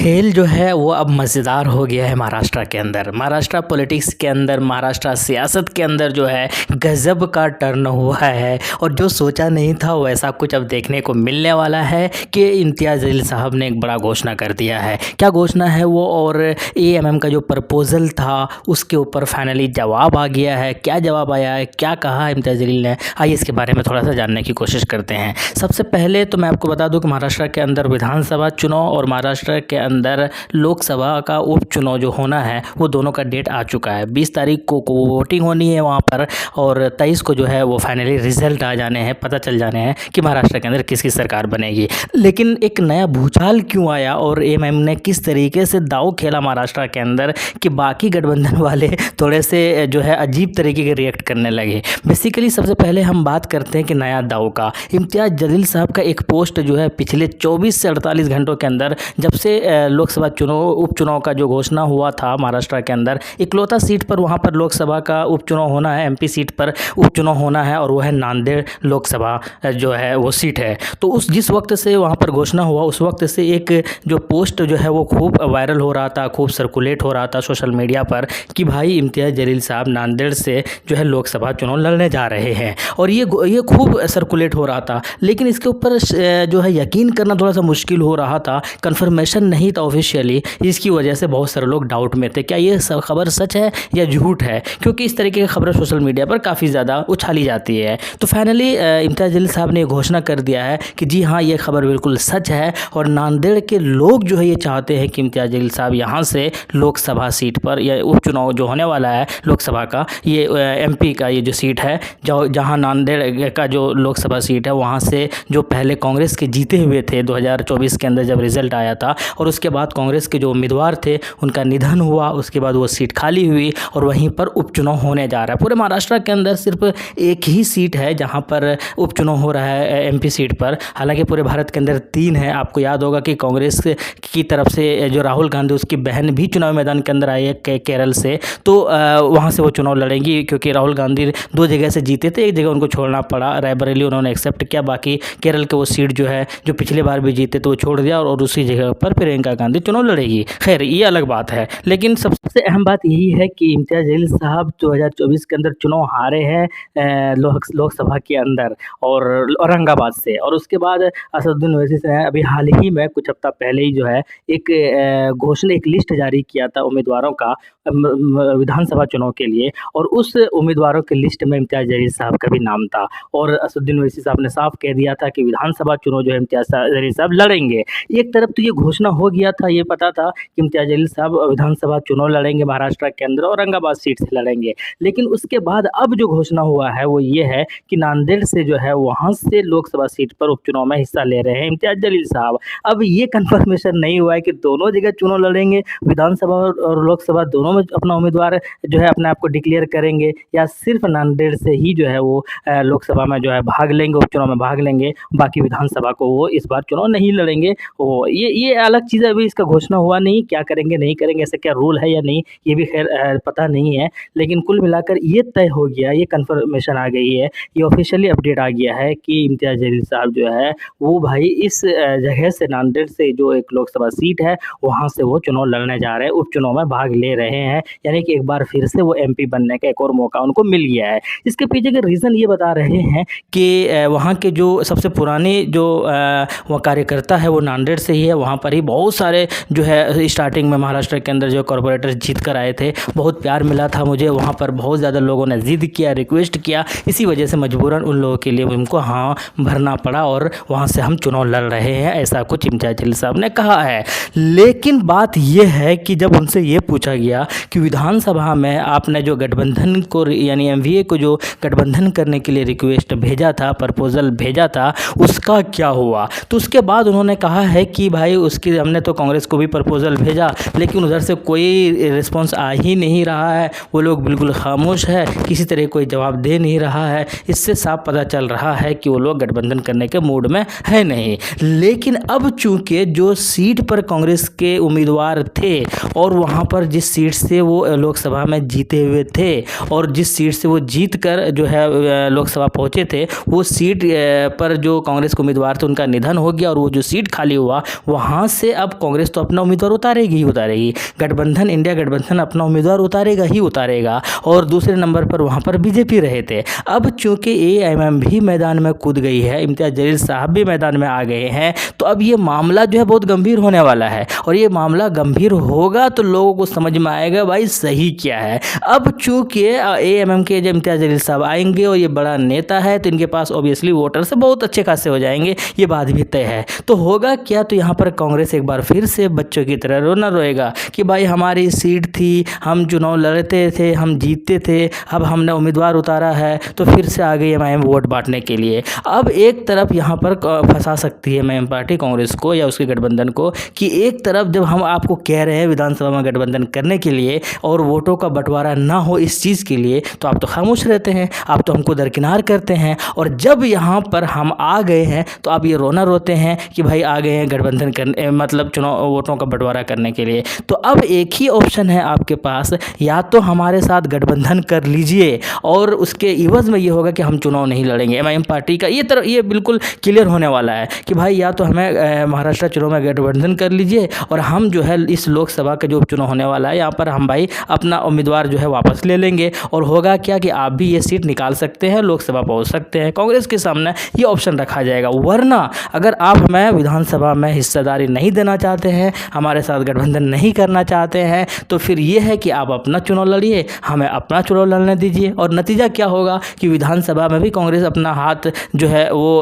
खेल जो है वो अब मज़ेदार हो गया है महाराष्ट्र के अंदर। महाराष्ट्र पॉलिटिक्स के अंदर, महाराष्ट्र सियासत के अंदर जो है गज़ब का टर्न हुआ है और जो सोचा नहीं था वैसा कुछ अब देखने को मिलने वाला है कि इम्तियाज़ जलील साहब ने एक बड़ा घोषणा कर दिया है। क्या घोषणा है वो, और एएमएम का जो प्रपोज़ल था उसके ऊपर फाइनली जवाब आ गया है। क्या जवाब आया है, क्या कहा है इम्तियाज़ जलील ने, आइए इसके बारे में थोड़ा सा जानने की कोशिश करते हैं। सबसे पहले तो मैं आपको बता दूं कि महाराष्ट्र के अंदर विधानसभा चुनाव और महाराष्ट्र के अंदर लोकसभा का उपचुनाव जो होना है वो दोनों का डेट आ चुका है। 20 तारीख को वोटिंग होनी है वहाँ पर और 23 को जो है वो फाइनली रिजल्ट आ जाने हैं, पता चल जाने हैं कि महाराष्ट्र के अंदर किसकी सरकार बनेगी। लेकिन एक नया भूचाल क्यों आया और एएमएम ने किस तरीके से दांव खेला महाराष्ट्र के अंदर कि बाकी गठबंधन वाले थोड़े से जो है अजीब तरीके के रिएक्ट करने लगे। बेसिकली सबसे पहले हम बात करते हैं कि नया दांव का। इम्तियाज़ जलील साहब का एक पोस्ट जो है पिछले 24 से 48 घंटों के अंदर, जब से लोकसभा उपचुनाव का जो घोषणा हुआ था महाराष्ट्र के अंदर, इकलौता सीट पर वहाँ पर लोकसभा का उपचुनाव होना है, एमपी सीट पर उपचुनाव होना है और वो है नांदेड़ लोकसभा जो है वो सीट है। तो जिस वक्त से वहाँ पर घोषणा हुआ उस वक्त से एक जो पोस्ट जो है वो खूब वायरल हो रहा था, खूब सर्कुलेट हो रहा था सोशल मीडिया पर कि भाई इम्तियाज़ जलील साहब नांदेड़ से जो है लोकसभा चुनाव लड़ने जा रहे हैं और ये खूब सर्कुलेट हो रहा था। लेकिन इसके ऊपर जो है यकीन करना थोड़ा सा मुश्किल हो रहा था, कंफर्मेशन नहीं था ऑफिशियली। इसकी वजह से बहुत सारे लोग डाउट में थे क्या ये खबर सच है या झूठ है, क्योंकि इस तरीके की खबरें सोशल मीडिया पर काफ़ी ज़्यादा उछाली जाती है। तो फाइनली इम्तियाज़ जलील साहब ने घोषणा कर दिया है कि जी हाँ, ये खबर बिल्कुल सच है और नांदेड़ के लोग जो है ये चाहते हैं कि इम्तियाज़ जलील साहब यहाँ से लोकसभा सीट पर या उपचुनाव जो होने वाला है लोकसभा का, ये एमपी का ये जो सीट है, जहाँ नांदेड़ का जो लोकसभा सीट है वहाँ से जो पहले कांग्रेस के जीते हुए थे 2024 के अंदर जब रिजल्ट आया था और उसके बाद कांग्रेस के जो उम्मीदवार थे उनका निधन हुआ, उसके बाद वो सीट खाली हुई और वहीं पर उपचुनाव होने जा रहा है। पूरे महाराष्ट्र के अंदर सिर्फ एक ही सीट है जहां पर उपचुनाव हो रहा है एमपी सीट पर, हालांकि पूरे भारत के अंदर 3 है। आपको याद होगा कि कांग्रेस की तरफ से जो राहुल गांधी, उसकी बहन भी चुनाव मैदान के अंदर आई है केरल से, तो वहाँ से वो चुनाव लड़ेंगी क्योंकि राहुल गांधी 2 जगह से जीते थे, एक जगह उनको छोड़ना पड़ा, रायबरेली उन्होंने एक्सेप्ट किया, बाकी केरल के वो सीट जो है जो पिछले बार भी जीते तो वो छोड़ दिया और उसी जगह पर प्रियंका गांधी चुनाव लड़ेगी। खैर ये अलग बात है, लेकिन सबसे अहम बात यही है कि इम्तियाज़ जलील साहब 2024 के अंदर चुनाव हारे हैं लोकसभा के अंदर और औरंगाबाद से, और उसके बाद असदुद्दीन ओवैसी से अभी हाल ही में कुछ हफ्ता पहले ही जो है एक घोषणा, एक लिस्ट जारी किया था उम्मीदवारों का विधानसभा चुनाव के लिए और उस उम्मीदवारों की लिस्ट में इम्तियाज़ जलील साहब का भी नाम था और असदुद्दीन ओवैसी साहब ने साफ कह दिया था कि विधानसभा चुनाव जो है इम्तियाज़ जलील साहब लड़ेंगे। एक तरफ तो ये घोषणा हो गया था, ये पता था कि इम्तियाज़ जलील साहब विधानसभा चुनाव लड़ेंगे महाराष्ट्र के अंदर, औरंगाबाद सीट से लड़ेंगे, लेकिन उसके बाद अब जो घोषणा हुआ है वो ये है कि नांदेड़ से जो है वहाँ से लोकसभा सीट पर उपचुनाव में हिस्सा ले रहे हैं इम्तियाज़ जलील साहब। अब ये कन्फर्मेशन नहीं हुआ है कि दोनों जगह चुनाव लड़ेंगे, विधानसभा और लोकसभा दोनों में अपना उम्मीदवार जो है अपने आप को डिक्लेयर करेंगे या सिर्फ नांदेड़ से ही जो है वो लोकसभा में जो है भाग लेंगे, उपचुनाव में भाग लेंगे, बाकी विधानसभा को वो इस बार चुनाव नहीं लड़ेंगे। वो ये अलग चीज़ है, अभी इसका घोषणा हुआ नहीं, क्या करेंगे नहीं करेंगे, ऐसा क्या रूल है या नहीं ये भी खैर पता नहीं है, लेकिन कुल मिलाकर ये तय हो गया, ये कन्फर्मेशन आ गई है, ये ऑफिशियली अपडेट आ गया है कि इम्तियाज़ जलील साहब जो है वो भाई इस जगह से, नांदेड़ से जो एक लोकसभा सीट है वहाँ से वो चुनाव लड़ने जा रहे हैं, उपचुनाव में भाग ले रहे हैं, यानी कि एक बार फिर से वो एमपी बनने का एक और मौका उनको मिल गया है। इसके पीछे के रीज़न ये बता रहे हैं कि वहाँ के जो सबसे पुराने जो वो कार्यकर्ता है वो नांदेड़ से ही है, वहाँ पर ही बहुत सारे जो है स्टार्टिंग में महाराष्ट्र के अंदर जो कॉर्पोरेटर्स जीत कर आए थे, बहुत प्यार मिला था मुझे, वहाँ पर बहुत ज़्यादा लोगों ने ज़िद किया, रिक्वेस्ट किया, इसी वजह से मजबूरन उन लोगों के लिए उनको हाँ भरना पड़ा और वहाँ से हम चुनाव लड़ रहे हैं, ऐसा कुछ इम्तियाज़ जलील साहब ने कहा है। लेकिन बात यह है कि जब उनसे ये पूछा गया कि विधानसभा में आपने जो गठबंधन को यानी एमवीए को जो गठबंधन करने के लिए रिक्वेस्ट भेजा था, प्रपोजल भेजा था, उसका क्या हुआ, तो उसके बाद उन्होंने कहा है कि भाई उसकी हमने तो कांग्रेस को भी प्रपोजल भेजा लेकिन उधर से कोई रिस्पांस आ ही नहीं रहा है, वो लोग बिल्कुल खामोश है, किसी तरह कोई जवाब दे नहीं रहा है, इससे साफ पता चल रहा है कि वो लोग गठबंधन करने के मूड में है नहीं। लेकिन अब चूंकि जो सीट पर कांग्रेस के उम्मीदवार थे और वहाँ पर जिस सीट से वो लोकसभा में जीते हुए थे और जिस सीट से वो जीत कर जो है लोकसभा पहुँचे थे, वो सीट पर जो कांग्रेस के उम्मीदवार थे उनका निधन हो गया और वो जो सीट खाली हुआ वहाँ से अब अब कांग्रेस तो अपना उम्मीदवार उतारेगी ही उतारेगी, गठबंधन इंडिया गठबंधन अपना उम्मीदवार उतारेगा ही उतारेगा, और दूसरे नंबर पर वहाँ पर बीजेपी रहे थे। अब चूँकि एएमएम भी मैदान में कूद गई है, इम्तियाज़ जलील साहब भी मैदान में आ गए हैं, तो अब ये मामला जो है बहुत गंभीर होने वाला है, और ये मामला गंभीर होगा तो लोगों को समझ में आएगा भाई सही क्या है। अब चूँकि एएमएम के जब इम्तियाज़ जलील साहब आएंगे और ये बड़ा नेता है, तो इनके पास ऑब्वियसली वोटर से बहुत अच्छे खासे हो जाएंगे, ये बात भी तय है। तो होगा क्या, तो यहाँ पर कांग्रेस एक बार फिर से बच्चों की तरह रोना रोएगा कि भाई हमारी सीट थी, हम चुनाव लड़ते थे, हम जीतते थे, अब हमने उम्मीदवार उतारा है तो फिर से आ गई एमआईएम वोट बांटने के लिए। अब एक तरफ यहाँ पर फंसा सकती है एमआईएम पार्टी कांग्रेस को या उसके गठबंधन को कि एक तरफ जब हम आपको कह रहे हैं विधानसभा में गठबंधन करने के लिए और वोटों का बंटवारा ना हो इस चीज़ के लिए, तो आप तो खामोश रहते हैं, आप तो हमको दरकिनार करते हैं, और जब यहाँ पर हम आ गए हैं तो आप ये रोना रोते हैं कि भाई आ गए हैं गठबंधन करने, मतलब चुनाव वोटों का बंटवारा करने के लिए। तो अब एक ही ऑप्शन है आपके पास, या तो हमारे साथ गठबंधन कर लीजिए और उसके इवज में ये होगा कि हम चुनाव नहीं लड़ेंगे। एमआईएम पार्टी का ये बिल्कुल क्लियर होने वाला है कि भाई या तो हमें महाराष्ट्र चुनाव में गठबंधन कर लीजिए और हम जो है इस लोकसभा का जो उपचुनाव होने वाला है यहाँ पर हम भाई अपना उम्मीदवार जो है वापस ले लेंगे, और होगा क्या कि आप भी ये सीट निकाल सकते हैं, लोकसभा पहुँच सकते हैं। कांग्रेस के सामने ये ऑप्शन रखा जाएगा। वरना अगर आप हमें विधानसभा में हिस्सेदारी नहीं देना चाहते हैं, हमारे साथ गठबंधन नहीं करना चाहते हैं, तो फिर ये है कि आप अपना चुनाव लड़िए, हमें अपना चुनाव लड़ने दीजिए, और नतीजा क्या होगा कि विधानसभा में भी कांग्रेस अपना हाथ जो है वो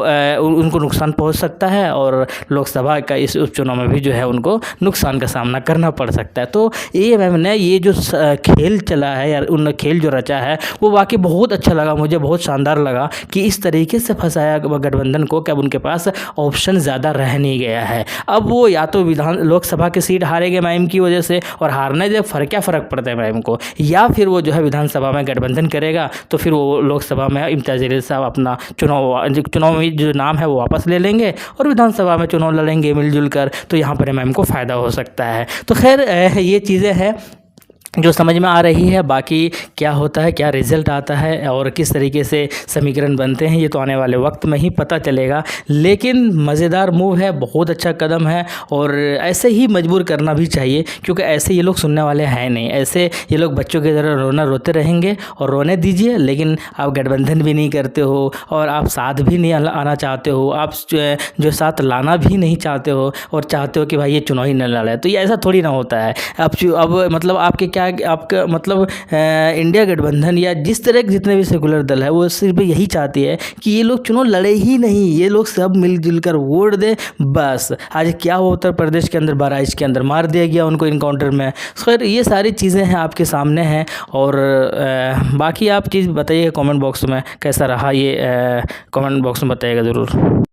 उनको नुकसान पहुंच सकता है, और लोकसभा का इस उपचुनाव में भी जो है उनको नुकसान का सामना करना पड़ सकता है। तो एएमएम ने ये जो खेल चला है या उन खेल जो रचा है वो वाकई बहुत अच्छा लगा, मुझे बहुत शानदार लगा कि इस तरीके से फंसाया गठबंधन को कि अब उनके पास ऑप्शन ज़्यादा रह नहीं गया है। अब वो या तो लोकसभा की सीट हारेंगे एमआईएम की वजह से, और हारने से क्या फ़र्क पड़ता है एमआईएम को, या फिर वो जो है विधानसभा में गठबंधन करेगा तो फिर वो लोकसभा में इम्तियाज़ जलील साहब अपना चुनाव में जो नाम है वो वापस ले लेंगे और विधानसभा में चुनाव लड़ेंगे मिलजुल कर, तो यहाँ पर एमआईएम को फ़ायदा हो सकता है। तो खैर ये चीज़ें हैं जो समझ में आ रही है। बाकी क्या होता है, क्या रिज़ल्ट आता है और किस तरीके से समीकरण बनते हैं, ये तो आने वाले वक्त में ही पता चलेगा। लेकिन मज़ेदार मूव है, बहुत अच्छा कदम है, और ऐसे ही मजबूर करना भी चाहिए, क्योंकि ऐसे ये लोग सुनने वाले हैं नहीं। ऐसे ये लोग बच्चों की तरह रोना रोते रहेंगे, और रोने दीजिए। लेकिन आप गठबंधन भी नहीं करते हो और आप साथ भी नहीं आना चाहते हो, आप जो साथ लाना भी नहीं चाहते हो, और चाहते हो कि भाई ये चुनाव ही न लड़े, तो ये ऐसा थोड़ी ना होता है। अब मतलब आपका मतलब इंडिया गठबंधन या जिस तरह के जितने भी सेकुलर दल है वो सिर्फ यही चाहती है कि ये लोग चुनाव लड़े ही नहीं, ये लोग सब मिलजुल कर वोट दे बस। आज क्या हुआ उत्तर प्रदेश के अंदर, बहराइच के अंदर मार दिया गया उनको इनकाउंटर में। खैर ये सारी चीज़ें हैं आपके सामने हैं, और बाकी आप चीज़ बताइएगा कमेंट बॉक्स में कैसा रहा, ये कमेंट बॉक्स में बताइएगा ज़रूर।